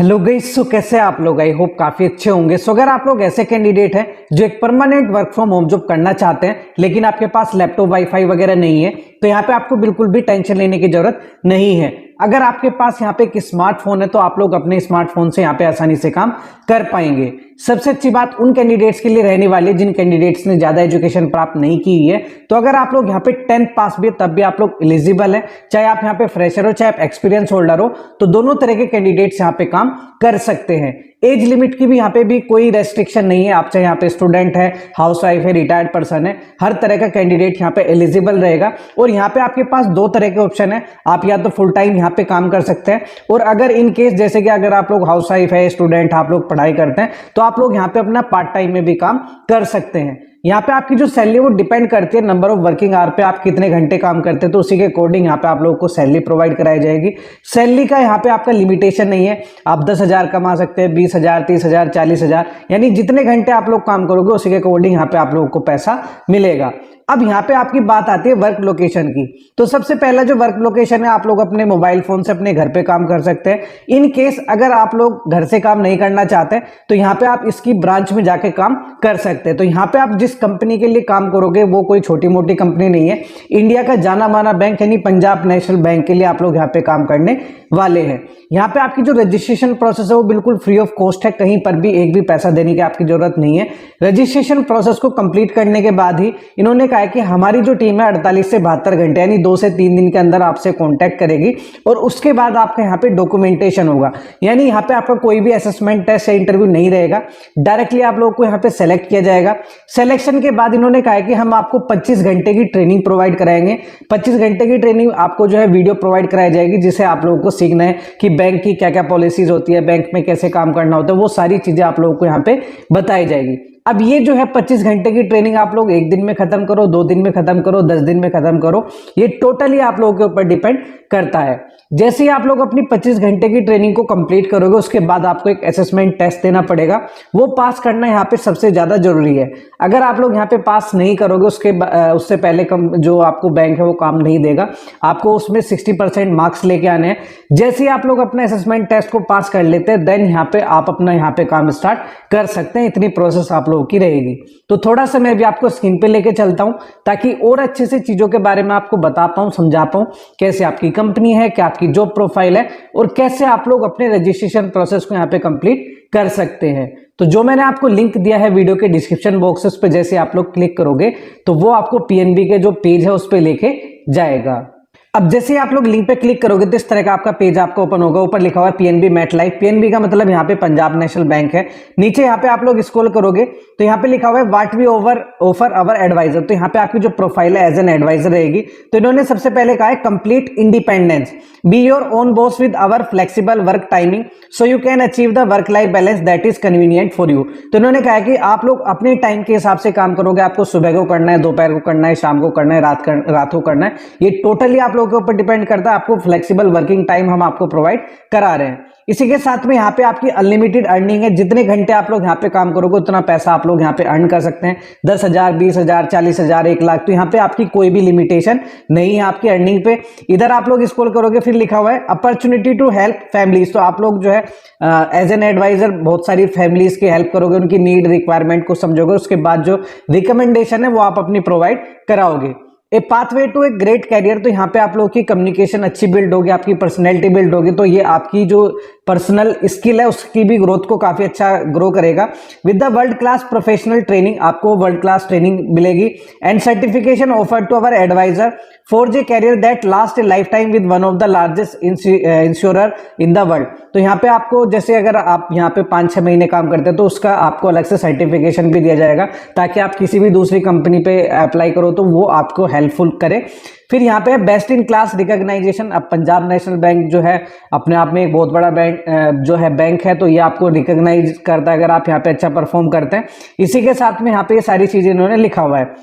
Hello guys, सो कैसे आप लोग? आई होप काफी अच्छे होंगे। सो अगर आप लोग ऐसे कैंडिडेट हैं जो एक permanent work from home job करना चाहते हैं लेकिन आपके पास लैपटॉप वाईफाई वगैरह नहीं है, तो यहाँ पे आपको बिल्कुल भी टेंशन लेने की जरूरत नहीं है। अगर आपके पास यहाँ पे एक स्मार्टफोन है तो आप लोग अपने स्मार्टफोन से यहाँ पे आसानी से काम कर पाएंगे। सबसे अच्छी बात उन कैंडिडेट्स के लिए रहने वाली है जिन कैंडिडेट्स ने ज्यादा एजुकेशन प्राप्त नहीं की है। तो अगर आप लोग यहाँ पे 10th पास भी है तब भी आप लोग एलिजिबल है, चाहे आप यहाँ पे फ्रेशर हो चाहे आप एक्सपीरियंस होल्डर हो, तो दोनों तरह के कैंडिडेट्स यहाँ पे काम कर सकते हैं। एज लिमिट की भी यहाँ पे भी कोई रेस्ट्रिक्शन नहीं है। आप चाहे यहाँ पे स्टूडेंट है, हाउसवाइफ है, रिटायर्ड पर्सन है, हर तरह का कैंडिडेट यहाँ पे एलिजिबल रहेगा। और यहाँ पे आपके पास दो तरह के ऑप्शन है, आप या तो फुल टाइम यहाँ पे काम कर सकते हैं, और अगर इन केस जैसे कि अगर आप लोग हाउसवाइफ है, स्टूडेंट, आप लोग पढ़ाई करते हैं, तो आप लोग यहाँ पे अपना पार्ट टाइम में भी काम कर सकते हैं। यहाँ पे आपकी जो सैलरी वो डिपेंड करती है नंबर ऑफ वर्किंग आवर पे, आप कितने घंटे काम करते हैं, तो उसी के अकॉर्डिंग यहाँ पे आप लोगों को सैलरी प्रोवाइड कराई जाएगी। सैलरी का यहाँ पे आपका लिमिटेशन नहीं है, आप 10,000 कमा सकते हैं, 20,000, 30,000, 40,000, यानी जितने घंटे आप लोग काम करोगे उसी के अकॉर्डिंग यहाँ पे आप लोगों को पैसा मिलेगा। अब यहाँ पे आपकी बात आती है वर्क लोकेशन की। तो सबसे पहला जो वर्क लोकेशन है, आप लोग अपने मोबाइल फोन से अपने घर पे काम कर सकते हैं। इन केस अगर आप लोग घर से काम नहीं करना चाहते तो यहाँ पे आप इसकी ब्रांच में जाके काम कर सकते हैं। तो यहाँ पे आप जिस कंपनी के लिए काम करोगे वो कोई छोटी मोटी कंपनी नहीं है, इंडिया का जाना माना बैंक यानी पंजाब नेशनल बैंक के लिए आप लोग यहाँ पे काम करने वाले हैं। यहाँ पे आपकी जो रजिस्ट्रेशन प्रोसेस है वो बिल्कुल फ्री ऑफ कॉस्ट है, कहीं पर भी एक भी पैसा देने की आपकी जरूरत नहीं है। रजिस्ट्रेशन प्रोसेस को कंप्लीट करने के बाद ही इन्होंने कहा है कि हमारी जो टीम है 48 से 72 घंटे यानी 2 से 3 दिन के अंदर आपसे कांटेक्ट करेगी, और उसके बाद आपका यहाँ पे डॉक्यूमेंटेशन होगा। यानी यहाँ पे आपका कोई भी असेसमेंट टेस्ट या इंटरव्यू नहीं रहेगा, डायरेक्टली आप लोगों को यहाँ पे सेलेक्ट किया जाएगा। सिलेक्शन के बाद इन्होंने कहा है कि हम आपको 25 घंटे की ट्रेनिंग प्रोवाइड कराएंगे। 25 घंटे की ट्रेनिंग आपको जो है वीडियो प्रोवाइड कराई जाएगी, जिसे आप लोगों को सीखना है कि बैंक की क्या क्या पॉलिसीज होती है, बैंक में कैसे काम करना होता है, वो सारी चीजें आप लोगों को यहाँ पे बताई जाएगी। अब ये जो है 25 घंटे की ट्रेनिंग आप लोग 1 दिन में खत्म करो, 2 दिन में खत्म करो, 10 दिन में खत्म करो, ये टोटली आप लोगों के ऊपर डिपेंड करता है। जैसे ही आप लोग अपनी 25 घंटे की ट्रेनिंग को कंप्लीट करोगे उसके बाद आपको एक असेसमेंट टेस्ट देना पड़ेगा, वो पास करना यहाँ पे सबसे ज्यादा जरूरी है। अगर आप लोग यहाँ पे पास नहीं करोगे उससे पहले जो आपको बैंक है वो काम नहीं देगा, आपको उसमें 60% मार्क्स लेके आने हैं। जैसे ही आप लोग अपने असेसमेंट टेस्ट को पास कर लेते हैं देन यहाँ पे आप अपना यहाँ पे काम स्टार्ट कर सकते हैं। इतनी प्रोसेस आप लोगों की रहेगी। तो थोड़ा सा मैं भी आपको स्क्रीन पे लेके चलता हूं ताकि और अच्छे से चीजों के बारे में आपको बता पाऊं, समझा पाऊं, कैसे आपकी कंपनी है, क्या आपकी जॉब प्रोफाइल है, और कैसे आप लोग अपने रजिस्ट्रेशन प्रोसेस को यहाँ पे कंप्लीट कर सकते हैं। तो जो मैंने आपको लिंक दिया है वीडियो के डिस्क्रिप्शन बॉक्सेस पे, जैसे आप लोग क्लिक करोगे तो वो आपको पीएनबी के जो पेज है उस पे लेके जाएगा। अब जैसे आप लोग लिंक पे क्लिक करोगे तो इस तरह का आपका पेज आपको ओपन होगा। ऊपर लिखा हुआ है पीएनबी मेटलाइफ, पीएनबी का मतलब यहाँ पे पंजाब नेशनल बैंक है। नीचे यहाँ पे आप लोग स्क्रॉल करोगे तो यहाँ पे लिखा हुआ है what we offer our advisor. तो यहाँ पे आपकी जो प्रोफाइल है एज एन एडवाइजर रहेगी। तो इन्होंने सबसे पहले कहा है complete independence, be your own boss with our flexible work timing so you can achieve the work life balance that is convenient for you. तो इन्होंने कहा है कि आप लोग अपने टाइम के हिसाब से काम करोगे, आपको सुबह को करना है, दोपहर को करना है, शाम को करना है, रात को करना है, ये टोटली आप लोगों के ऊपर डिपेंड करता है। आपको फ्लेक्सिबल वर्किंग टाइम हम आपको प्रोवाइड करा रहे हैं। इसी के साथ में यहाँ पे आपकी अनलिमिटेड अर्निंग है, जितने घंटे आप लोग यहाँ पे काम करोगे उतना पैसा आप लोग यहाँ पे अर्न कर सकते हैं। 10,000, 20,000, 40,000, 1 लाख, तो यहाँ पे आपकी कोई भी लिमिटेशन नहीं है आपकी अर्निंग पे। इधर आप लोग स्क्रॉल करोगे फिर लिखा हुआ है अपॉर्चुनिटी टू हेल्प फैमिलीज। तो आप लोग जो है एज एन एडवाइजर बहुत सारी फैमिलीज की हेल्प करोगे, उनकी नीड रिक्वायरमेंट को समझोगे, उसके बाद जो रिकमेंडेशन है वो आप अपनी प्रोवाइड कराओगे। A pathway to a great career, तो यहाँ पे आप लोगों की कम्युनिकेशन अच्छी बिल्ड होगी, आपकी पर्सनैलिटी बिल्ड होगी, तो ये आपकी जो पर्सनल स्किल है उसकी भी ग्रोथ को काफी अच्छा ग्रो करेगा। With the world class professional training, आपको वर्ल्ड क्लास ट्रेनिंग मिलेगी and certification offered to our advisor for a career that last a life time with one of the largest insurer in the world. तो यहाँ पे आपको जैसे अगर आप यहाँ पे 5-6 महीने काम करते हैं तो उसका आपको अलग से सर्टिफिकेशन भी दिया जाएगा ताकि आप किसी भी दूसरी कंपनी पे अप्लाई करो तो वो आपको हेल्पफुल करे। फिर यहाँ पे बेस्ट इन क्लास रिकॉग्नाइजेशन। अब पंजाब नेशनल बैंक जो है अपने आप में एक बहुत बड़ा बैंक जो है बैंक है, तो ये आपको रिकॉग्नाइज करता है अगर आप यहाँ पे अच्छा परफॉर्म करते हैं। इसी के साथ में यहाँ पे ये सारी चीजें इन्होंने लिखा हुआ है।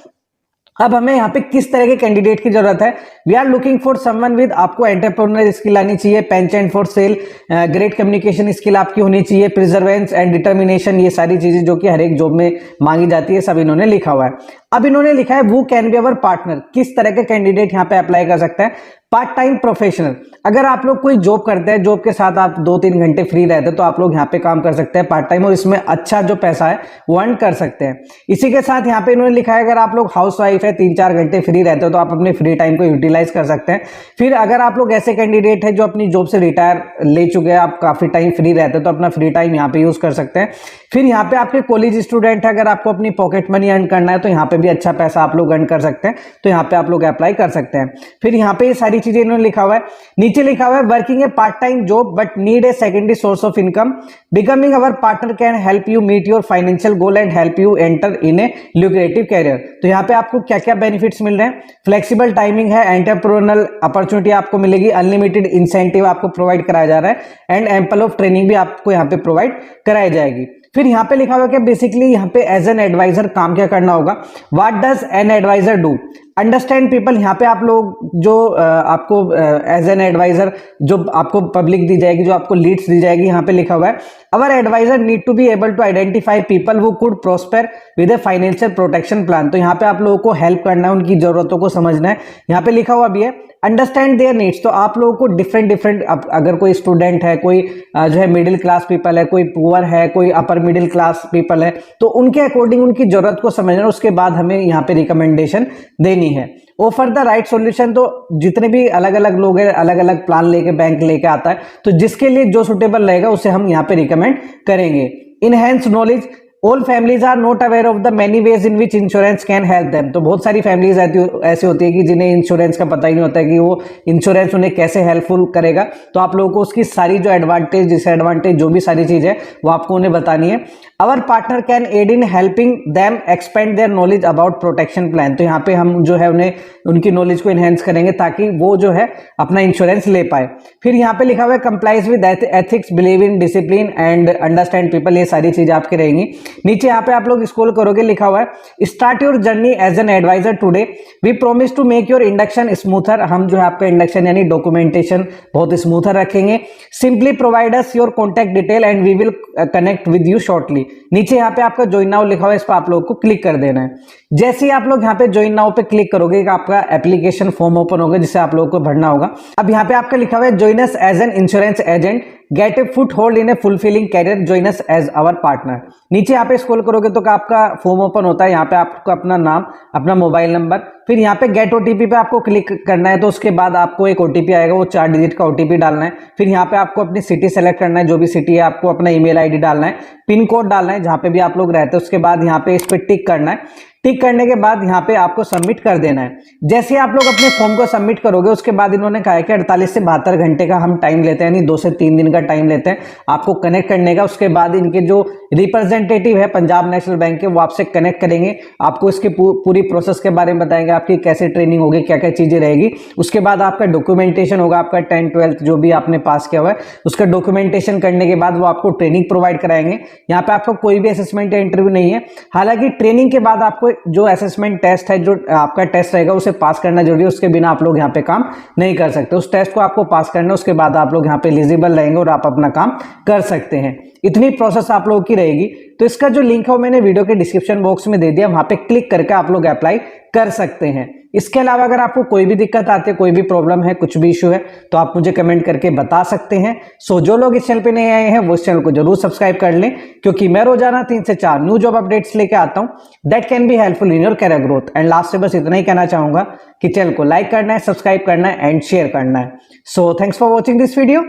अब हमें यहाँ पे किस तरह के कैंडिडेट की जरूरत है? We are looking for someone with, आपको एंटरप्रेन्योर स्किल आनी चाहिए, penchant for sale, great communication skill आपकी होनी चाहिए, प्रिजर्वेंस एंड डिटर्मिनेशन, ये सारी चीजें जो कि हर एक जॉब में मांगी जाती है सब इन्होंने लिखा हुआ है। अब इन्होंने लिखा है वो कैन बी अवर पार्टनर, किस तरह के कैंडिडेट यहाँ पे अप्लाई कर सकते हैं? पार्ट टाइम प्रोफेशनल, अगर आप लोग कोई जॉब करते हैं, जॉब के साथ आप 2-3 घंटे फ्री रहते हैं तो आप लोग यहाँ पे काम कर सकते हैं पार्ट टाइम, और इसमें अच्छा जो पैसा है वो अर्न कर सकते हैं। इसी के साथ यहाँ पे इन्होंने लिखा है अगर आप लोग हाउस वाइफ है, 3-4 घंटे फ्री रहते हो तो आप अपने फ्री टाइम को यूटिलाइज कर सकते हैं। फिर अगर आप लोग ऐसे कैंडिडेट है जो अपनी जॉब से रिटायर ले चुके हैं, आप काफी टाइम फ्री रहते हो तो अपना फ्री टाइम यहाँ पे यूज कर सकते हैं। फिर यहाँ पे आपके कॉलेज स्टूडेंट है, अगर आपको अपनी पॉकेट मनी अर्न करना है तो यहाँ पे भी अच्छा पैसा आप लोग अर्न कर सकते हैं, तो यहाँ पे आप लोग अप्लाई कर सकते हैं। फिर यहाँ पे ये सारी चीजें इन्होंने लिखा हुआ है। नीचे लिखा हुआ है working a part time job but need a secondary source of income, becoming our partner can help you meet your financial goal and help you enter in a lucrative career. तो यहाँ पे आपको क्या क्या बेनिफिट्स मिल रहे हैं, flexible timing है, entrepreneurial opportunity आपको मिलेगी, अनलिमिटेड इंसेंटिव आपको प्रोवाइड कराया जा रहा है एंड एम्पल ऑफ ट्रेनिंग भी आपको यहाँ पे प्रोवाइड कराई जाएगी। फिर यहाँ पे लिखा हुआ है कि बेसिकली यहाँ पे एज एन एडवाइजर काम क्या करना होगा, what does an advisor do, understand people. यहाँ पे आप लोग जो आपको एज एन एडवाइजर जो आपको पब्लिक दी जाएगी, जो आपको लीड्स दी जाएगी, यहाँ पे लिखा हुआ है our advisor need to be able to identify people who could prosper with a financial protection plan. तो यहाँ पे आप लोगों को हेल्प करना है, उनकी जरूरतों को समझना है। यहाँ पे लिखा हुआ भी है अंडरस्टैंड देयर नीड्स, तो आप लोगों को डिफरेंट अगर कोई स्टूडेंट है, कोई जो है मिडिल क्लास पीपल है, कोई पुअर है, कोई अपर मिडिल क्लास पीपल है, तो उनके अकॉर्डिंग उनकी जरूरत को समझना, उसके बाद हमें यहाँ पे रिकमेंडेशन देनी है। ऑफर द राइट सॉल्यूशन, तो जितने भी अलग अलग लोग हैं, अलग अलग प्लान लेके बैंक लेके आता है, तो जिसके लिए जो सुटेबल रहेगा उसे हम यहाँ पे रिकमेंड करेंगे। Enhance knowledge, all families are not aware of the many ways in which insurance can help them. तो बहुत सारी फैमिलीज ऐसी होती है कि जिन्हें इंश्योरेंस का पता ही नहीं होता है कि वो इंश्योरेंस उन्हें कैसे हेल्पफुल करेगा। तो आप लोगों को उसकी सारी जो एडवांटेज डिसएडवांटेज जो भी सारी चीज है वो आपको उन्हें बतानी है। Our partner can aid in helping them expand their knowledge about protection plan, तो यहाँ पे हम जो है उन्हें उनकी नॉलेज को इनहेंस करेंगे ताकि वो जो है अपना इंश्योरेंस ले पाए। फिर यहाँ पे लिखा हुआ है complies with ethics, believe in discipline and understand people, ये सारी चीजें आपकी रहेंगी। नीचे यहाँ पे आप लोग स्क्रॉल करोगे, लिखा हुआ है start your journey as an advisor today, we promise to make your induction smoother. हम जो है आपका इंडक्शन यानी डॉक्यूमेंटेशन बहुत स्मूथर रखेंगे। Simply provide us your contact detail and we will connect with you shortly. नीचे यहाँ पे आपका ज्वाइन नाउ लिखा हुआ है, इस पर आप लोग को क्लिक कर देना है। जैसे ही आप लोग यहाँ पे ज्वाइन नाउ पे क्लिक करोगे, आपका एप्लीकेशन फॉर्म ओपन होगा जिसे आप लोगों को भरना होगा। अब यहाँ पे आपका लिखा हुआ है join us as an insurance agent, get a foot hold in a fulfilling career, join us as our partner. नीचे यहाँ पे स्क्रॉल करोगे तो आपका फॉर्म ओपन होता है। यहाँ पे आपको अपना नाम, अपना मोबाइल नंबर, फिर यहाँ पे गेट ओटीपी पे आपको क्लिक करना है। तो उसके बाद आपको एक ओटीपी आएगा, वो 4 डिजिट का ओटीपी डालना है। फिर यहाँ पे आपको अपनी सिटी सेलेक्ट करना है, जो भी सिटी है, आपको अपना ईमेल आईडी डालना है, पिन कोड डालना है जहाँ पे भी आप लोग रहते हैं। उसके बाद यहाँ पे इस पे टिक करना है। टिक करने के बाद यहाँ पे आपको सबमिट कर देना है। जैसे आप लोग अपने फॉर्म को सबमिट करोगे, उसके बाद इन्होंने कहा है कि 48 से 72 घंटे का हम टाइम लेते हैं, यानी 2 से 3 दिन का टाइम लेते हैं आपको कनेक्ट करने का। उसके बाद इनके जो रिप्रेजेंटेटिव है पंजाब नेशनल बैंक के, वो आपसे कनेक्ट करेंगे, आपको इसकी पूरी प्रोसेस के बारे में बताएंगे, आपकी कैसे ट्रेनिंग होगी, क्या क्या चीजें रहेगी। उसके बाद आपका डॉक्यूमेंटेशन होगा, आपका 10th 12th जो भी आपने पास किया हुआ है उसका डॉक्यूमेंटेशन करने के बाद वो आपको ट्रेनिंग प्रोवाइड कराएंगे। यहाँ पे आपका कोई भी असेसमेंट या इंटरव्यू नहीं है। हालांकि ट्रेनिंग के बाद आपको जो असेसमेंट टेस्ट है, जो आपका टेस्ट रहेगा, उसे पास करना जरूरी है। उसके बिना आप लोग यहाँ पे काम नहीं कर सकते। उस टेस्ट को आपको पास करना है, उसके बाद आप लोग यहाँ पे एलिजिबल रहेंगे और आप अपना काम कर सकते हैं। इतनी प्रोसेस आप लोगों की रहेगी। तो इसका जो लिंक है वो मैंने वीडियो के डिस्क्रिप्शन बॉक्स में दे दिया, वहां पे क्लिक करके आप लोग अप्लाई कर सकते हैं। इसके अलावा अगर आपको कोई भी दिक्कत आती है, कोई भी प्रॉब्लम है, कुछ भी इशू है, तो आप मुझे कमेंट करके बता सकते हैं। सो जो लोग इस चैनल पे नए आए हैं वो इस चैनल को जरूर सब्सक्राइब कर लें, क्योंकि मैं रोजाना 3 से 4 न्यू जॉब अपडेट्स लेके आता हूं that can be helpful in your career growth. And last से बस इतना ही कहना चाहूंगा कि चैनल को लाइक करना है, सब्सक्राइब करना है एंड शेयर करना है। So thanks for watching this video.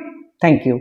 Thank you.